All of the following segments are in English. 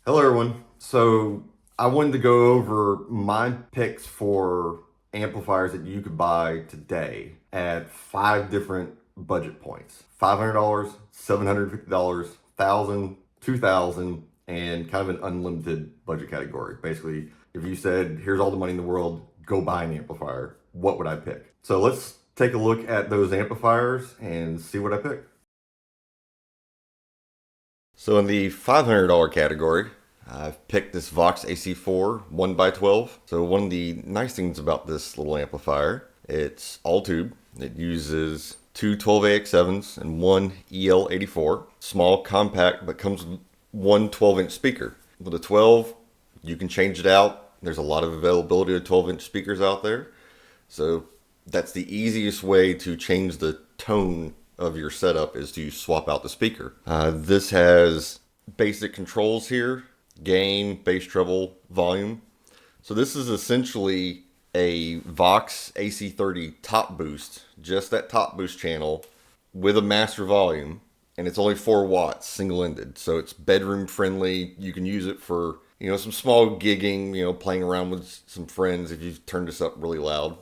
Hello, everyone. So I wanted to go over my picks for amplifiers that you could buy today at 5 different budget points: $500, $750, 1,000, 2,000, and kind of an unlimited budget category. Basically, if you said, "Here's all the money in the world, go buy an amplifier," what would I pick? So let's take a look at those amplifiers and see what I pick. So in the $500 category, I've picked this Vox AC4 1x12. So one of the nice things about this little amplifier, it's all tube. It uses two 12AX7s and one EL84. Small, compact, but comes with one 12-inch speaker. With a 12, you can change it out. There's a lot of availability of 12-inch speakers out there. So that's the easiest way to change the tone of your setup, is to swap out the speaker. This has basic controls here: gain, bass, treble, volume. So this is essentially a Vox AC30 top boost, just that top boost channel with a master volume, and it's only 4 watts single-ended. So it's bedroom friendly. You can use it for, some small gigging, playing around with some friends if you've turned this up really loud.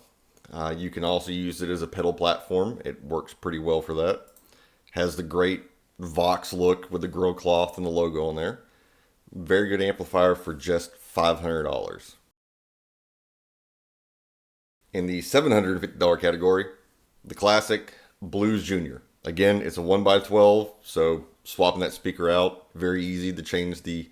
You can also use it as a pedal platform. It works pretty well for that. Has the great Vox look with the grill cloth and the logo on there. Very good amplifier for just $500. In the $750 category, the classic Blues Junior. Again, it's a 1x12, so swapping that speaker out, very easy to change the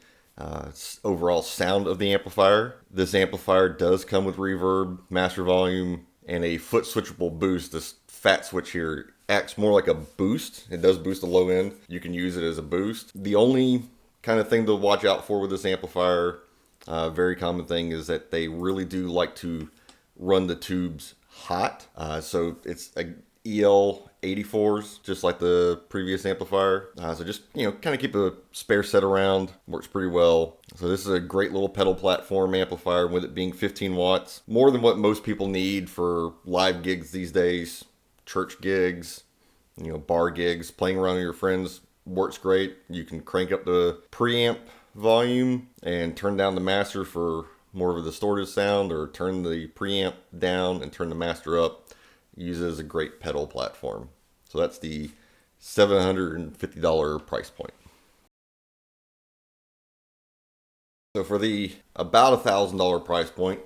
overall sound of the amplifier. This amplifier does come with reverb, master volume, and a foot switchable boost. This fat switch here acts more like a boost. It does boost the low end. You can use it as a boost. The only kind of thing to watch out for with this amplifier, very common thing, is that they really do like to run the tubes hot. So it's a EL84s, just like the previous amplifier. So just, kind of keep a spare set around. Works pretty well. So this is a great little pedal platform amplifier, with it being 15 watts. More than what most people need for live gigs these days. Church gigs, bar gigs, playing around with your friends. Works great. You can crank up the preamp volume and turn down the master for more of a distorted sound, or turn the preamp down and turn the master up. Use it as a great pedal platform. So that's the $750 price point. So for the about $1,000 price point,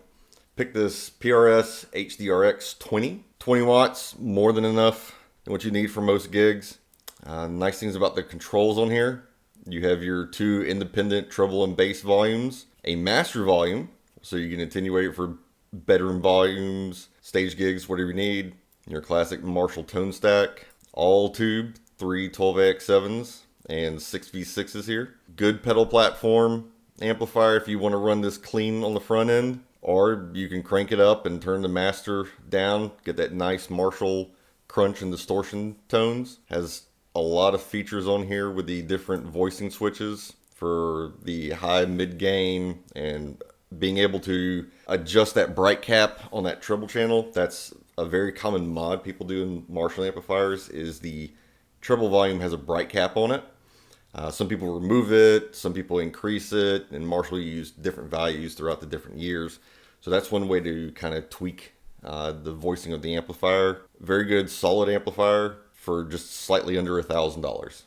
pick this PRS HDRX 20 watts, more than enough than what you need for most gigs. Nice things about the controls on here: you have your 2 independent treble and bass volumes, a master volume, so you can attenuate it for bedroom volumes, stage gigs, whatever you need. Your classic Marshall tone stack, all tube, 3 12AX7s and 6 V6s here. Good pedal platform amplifier if you want to run this clean on the front end, or you can crank it up and turn the master down, get that nice Marshall crunch and distortion tones. Has a lot of features on here with the different voicing switches for the high, mid gain, and being able to adjust that bright cap on that treble channel. That's a very common mod people do in Marshall amplifiers, is the treble volume has a bright cap on it. Some people remove it, some people increase it, and Marshall used different values throughout the different years. So that's one way to kind of tweak the voicing of the amplifier. Very good, solid amplifier for just slightly under $1,000.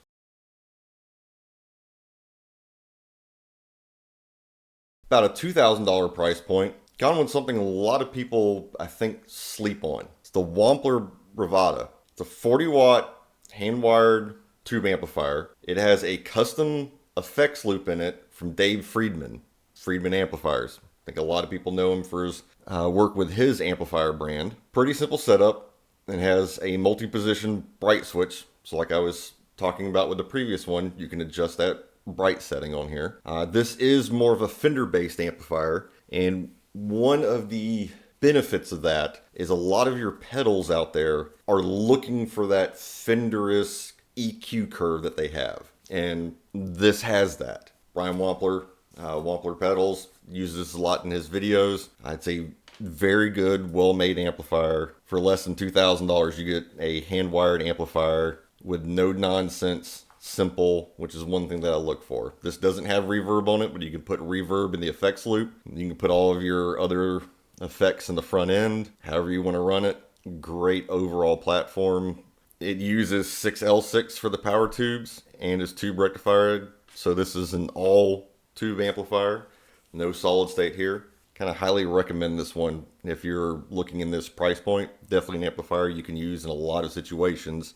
About a $2,000 price point. Got on something a lot of people, I think, sleep on. It's the Wampler Bravada. It's a 40 watt hand-wired tube amplifier. It has a custom effects loop in it from Dave Friedman Amplifiers. I think a lot of people know him for his work with his amplifier brand. Pretty simple setup, and has a multi-position bright switch. So like I was talking about with the previous one, you can adjust that bright setting on here. This is more of a Fender-based amplifier, and one of the benefits of that is a lot of your pedals out there are looking for that Fender-esque EQ curve that they have, and this has that. Brian Wampler, Wampler Pedals, uses this a lot in his videos. It's a very good, well-made amplifier. For less than $2,000, you get a hand-wired amplifier with no nonsense simple, which is one thing that I look for. This doesn't have reverb on it, but you can put reverb in the effects loop. You can put all of your other effects in the front end, however you want to run it. Great overall platform. It uses 6L6 for the power tubes and is tube rectified. So this is an all tube amplifier, no solid state here. Kind of highly recommend this one if you're looking in this price point. Definitely an amplifier you can use in a lot of situations,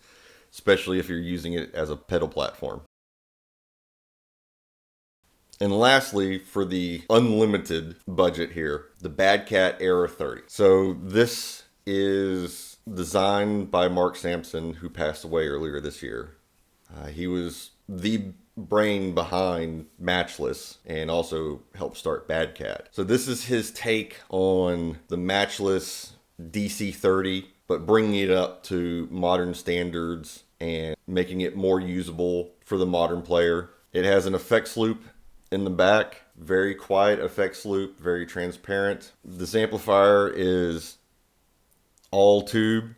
especially if you're using it as a pedal platform. And lastly, for the unlimited budget here, the Bad Cat Era 30. So this is designed by Mark Sampson, who passed away earlier this year. He was the brain behind Matchless and also helped start Bad Cat. So this is his take on the Matchless DC30, but bringing it up to modern standards and making it more usable for the modern player. It has an effects loop in the back, very quiet effects loop, very transparent. This amplifier is all tube.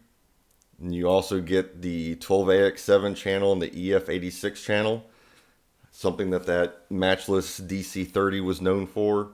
And you also get the 12AX7 channel and the EF86 channel, something that Matchless DC30 was known for.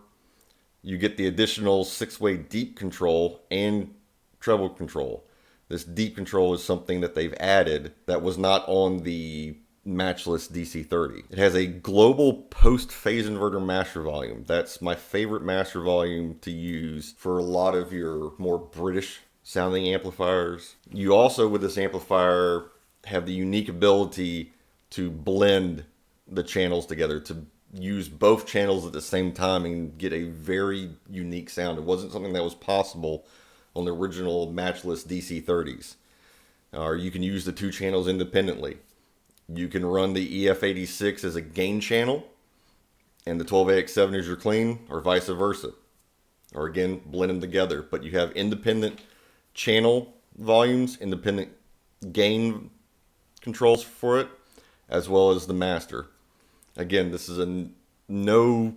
You get the additional 6-way deep control and treble control. This deep control is something that they've added that was not on the Matchless DC30. It has a global post-phase inverter master volume. That's my favorite master volume to use for a lot of your more British sounding amplifiers. You also, with this amplifier, have the unique ability to blend the channels together, to use both channels at the same time and get a very unique sound. It wasn't something that was possible on the original Matchless DC30s. Or you can use the two channels independently. You can run the EF86 as a gain channel and the 12AX7 as your clean, or vice versa. Or again, blend them together. But you have independent channel volumes, independent gain controls for it, as well as the master. Again, this is a no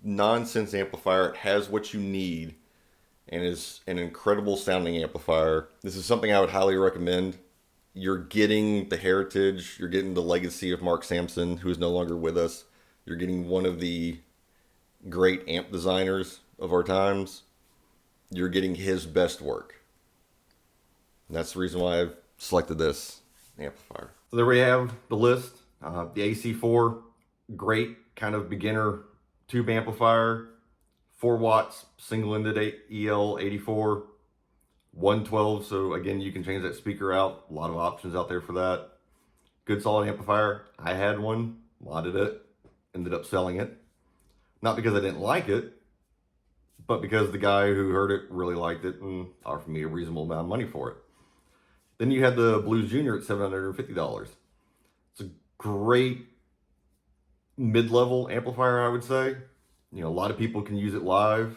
nonsense amplifier. It has what you need and is an incredible sounding amplifier. This is something I would highly recommend. You're getting the heritage, you're getting the legacy of Mark Sampson, who is no longer with us. You're getting one of the great amp designers of our times. You're getting his best work. And that's the reason why I've selected this amplifier. So there we have the list. The AC4, great kind of beginner tube amplifier. 4 watts, single-ended EL84. 112, so again, you can change that speaker out. A lot of options out there for that. Good solid amplifier. I had one, modded it, ended up selling it. Not because I didn't like it, but because the guy who heard it really liked it and offered me a reasonable amount of money for it. Then you had the Blues Junior at $750. It's a great mid-level amplifier, I would say. You know, a lot of people can use it live.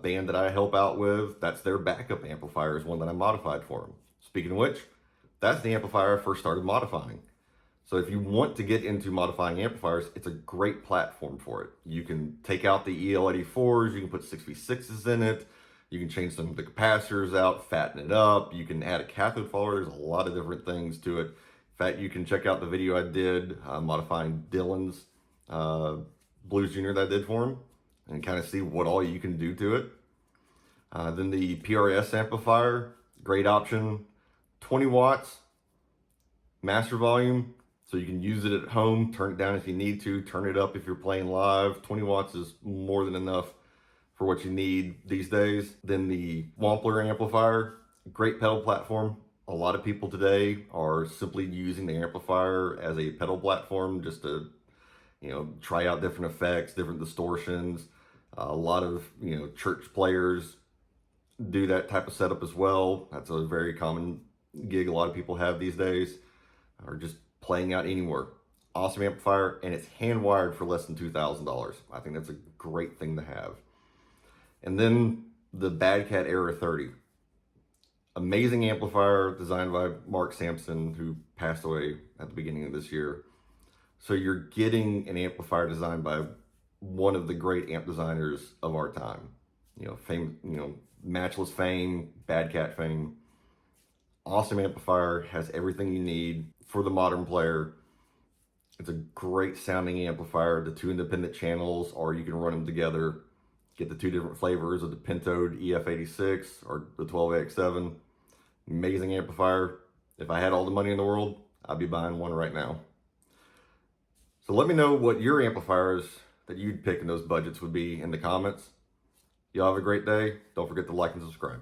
Band that I help out with, that's their backup amplifier, is one that I modified for them. Speaking of which, that's the amplifier I first started modifying. So if you want to get into modifying amplifiers, it's a great platform for it. You can take out the EL84s, you can put 6v6s in it, you can change some of the capacitors out, fatten it up, you can add a cathode follower. There's a lot of different things to it. In fact, you can check out the video I did modifying Dylan's Blues Junior that I did for him, and kind of see what all you can do to it. Then the PRS amplifier, great option. 20 watts, master volume, so you can use it at home, turn it down if you need to, turn it up if you're playing live. 20 watts is more than enough for what you need these days. Then the Wampler amplifier, great pedal platform. A lot of people today are simply using the amplifier as a pedal platform just to, you know, try out different effects, different distortions. A lot of, you know, church players do that type of setup as well. That's a very common gig a lot of people have these days, or just playing out anywhere. Awesome amplifier, and it's hand wired for less than $2,000. I think that's a great thing to have. And then the Bad Cat Era 30. Amazing amplifier designed by Mark Sampson, who passed away at the beginning of this year. So you're getting an amplifier designed by one of the great amp designers of our time. You know, fame, you know, Matchless fame, Bad Cat fame. Awesome amplifier, has everything you need for the modern player. It's a great sounding amplifier. The two independent channels, or you can run them together. Get the two different flavors of the Pentode EF86 or the 12AX7. Amazing amplifier. If I had all the money in the world, I'd be buying one right now. So let me know what your amplifiers that you'd pick in those budgets would be in the comments. Y'all have a great day. Don't forget to like and subscribe.